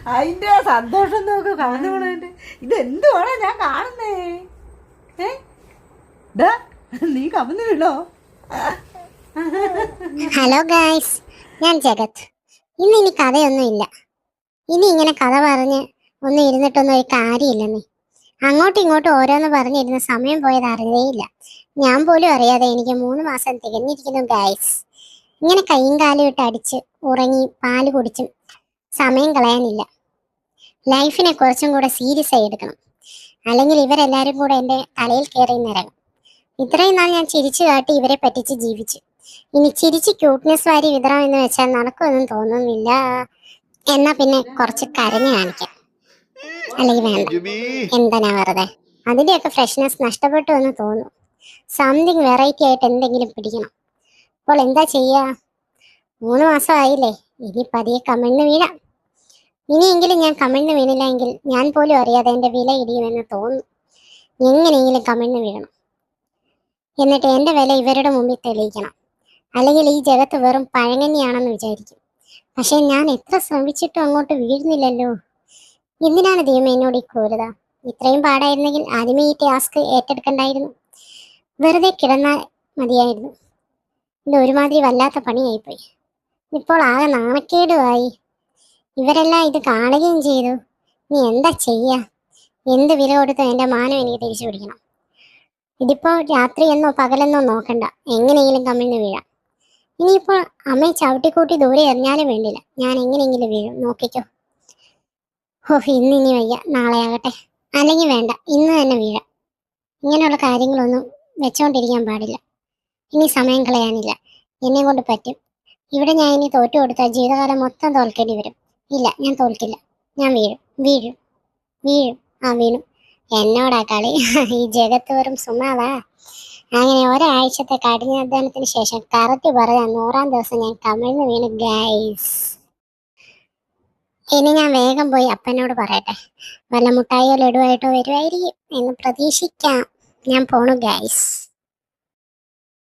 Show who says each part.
Speaker 1: അതിന്റെ സന്തോഷം നോക്ക് കവന്ന് പോണേന്റെ. ഇതെന്തുവാണോ ഞാൻ കാണുന്നേ? നീ കവന്ന് വീണോ?
Speaker 2: ഹലോ ഗായ്സ്, ഞാൻ ജഗത്. ഇനി കഥയൊന്നും ഇല്ല. ഇനി ഇങ്ങനെ കഥ പറഞ്ഞ് ഒന്നും ഇരുന്നിട്ടൊന്നും ഒരു കാര്യമില്ലെന്നേ. അങ്ങോട്ടും ഇങ്ങോട്ടും ഓരോന്ന് പറഞ്ഞിരുന്ന സമയം പോയത് അറിയേയില്ല. ഞാൻ പോലും അറിയാതെ എനിക്ക് 3 മാസം തികഞ്ഞിരിക്കുന്നു ഗായ്സ്. ഇങ്ങനെ കൈയും കാലും ഇട്ട് അടിച്ച് ഉറങ്ങി പാല് കുടിച്ചും സമയം കളയാനില്ല. ലൈഫിനെ കുറച്ചും കൂടെ സീരിയസ് ആയി എടുക്കണം, അല്ലെങ്കിൽ ഇവരെല്ലാരും കൂടെ എൻ്റെ തലയിൽ കയറി നിറങ്ങും. ഇത്രയും നാൾ ഞാൻ ചിരിച്ചു കാട്ടി ഇവരെ പറ്റിച്ച് ജീവിച്ചു. ഇനി ചിരിച്ച് ക്യൂട്ട്നെസ് വാരി വിതറാം എന്ന് വെച്ചാൽ നടക്കുമെന്നും തോന്നുന്നില്ല. എന്നാ പിന്നെ കുറച്ച് കരഞ്ഞു കാണിക്കാം, അല്ലെങ്കിൽ വേണ്ട, എന്തിനാ വെറുതെ. അതിന്റെയൊക്കെ ഫ്രഷ്നെസ് നഷ്ടപ്പെട്ടു എന്ന് തോന്നുന്നു. സംതിങ് വെറൈറ്റി ആയിട്ട് എന്തെങ്കിലും പിടിക്കണം. അപ്പോൾ എന്താ ചെയ്യാ? 3 മാസമായില്ലേ, ഇനി പതിയെ കമിഴ്ന്ന് വീഴാം. ഇനിയെങ്കിലും ഞാൻ കമിഴ്ന്ന് വീണില്ല എങ്കിൽ ഞാൻ പോലും അറിയാതെ എൻ്റെ വില ഇടിയുമെന്ന് തോന്നുന്നു. എങ്ങനെയെങ്കിലും കമിഴ്ന്ന് വീഴണം, എന്നിട്ട് എൻ്റെ വില ഇവരുടെ മുമ്പിൽ തെളിയിക്കണം. അല്ലെങ്കിൽ ഈ ജഗത്ത് വെറും പഴങ്ങന്നെയാണെന്ന് വിചാരിക്കും. പക്ഷെ ഞാൻ എത്ര ശ്രമിച്ചിട്ടും അങ്ങോട്ട് വീഴുന്നില്ലല്ലോ. എന്തിനാണ് ദൈവം എന്നോട് ഈ ക്രൂരത? ഇത്രയും പാടായിരുന്നെങ്കിൽ ആദ്യമേ ഈ ടാസ്ക് ഏറ്റെടുക്കണ്ടായിരുന്നു. വെറുതെ കിടന്നാൽ മതിയായിരുന്നു. ഇത് ഒരുമാതിരി വല്ലാത്ത പണിയായിപ്പോയി. ഇപ്പോൾ ആകെ നാണക്കേടുമായി. ഇവരെല്ലാം ഇത് കാണുകയും ചെയ്തു. നീ എന്താ ചെയ്യാ? എന്ത് വില കൊടുത്തോ എൻ്റെ മാനം എനിക്ക് തിരിച്ചു പിടിക്കണം. ഇതിപ്പോൾ രാത്രിയെന്നോ പകലെന്നോ നോക്കണ്ട, എങ്ങനെയെങ്കിലും കമിഴ്ന്ന് വീഴാം. ഇനിയിപ്പോൾ അമ്മയെ ചവിട്ടിക്കൂട്ടി ദൂരെ എറിഞ്ഞാലും വേണ്ടില്ല, ഞാൻ എങ്ങനെയെങ്കിലും വീഴും, നോക്കിക്കോ. ഇനി വയ്യ, നാളെ ആകട്ടെ. അല്ലെങ്കിൽ വേണ്ട, ഇന്ന് തന്നെ വീഴാം. ഇങ്ങനെയുള്ള കാര്യങ്ങളൊന്നും വെച്ചോണ്ടിരിക്കാൻ പാടില്ല. ഇനി സമയം കളയാനില്ല, എന്നെ കൊണ്ട് പറ്റും. ഇവിടെ ഞാൻ ഇനി തോറ്റു കൊടുത്താൽ ജീവിതകാലം മൊത്തം തോൽക്കേണ്ടി വരും. ഇല്ല, ഞാൻ തോൽക്കില്ല. ഞാൻ വീഴും വീഴും വീഴും. വീണു. എന്നോടാ കളി? ഈ ജഗത്ത് വെറും സുമ്മാവാ. അങ്ങനെ ഒരാഴ്ചത്തെ കഠിനാധ്വാനത്തിന് ശേഷം കറക്റ്റ് പറയാൻ 100-ാം ദിവസം ഞാൻ കമിഴ്ന്ന് വീണു ഗൈസ്. ഇനി ഞാൻ വേഗം പോയി അപ്പനോട് പറയട്ടെ, വല്ല മുട്ടായിയോ ലഡുവായിട്ടോ വരുമായിരിക്കും എന്ന് പ്രതീക്ഷിക്കാം. ഞാൻ പോണു ഗൈസ്.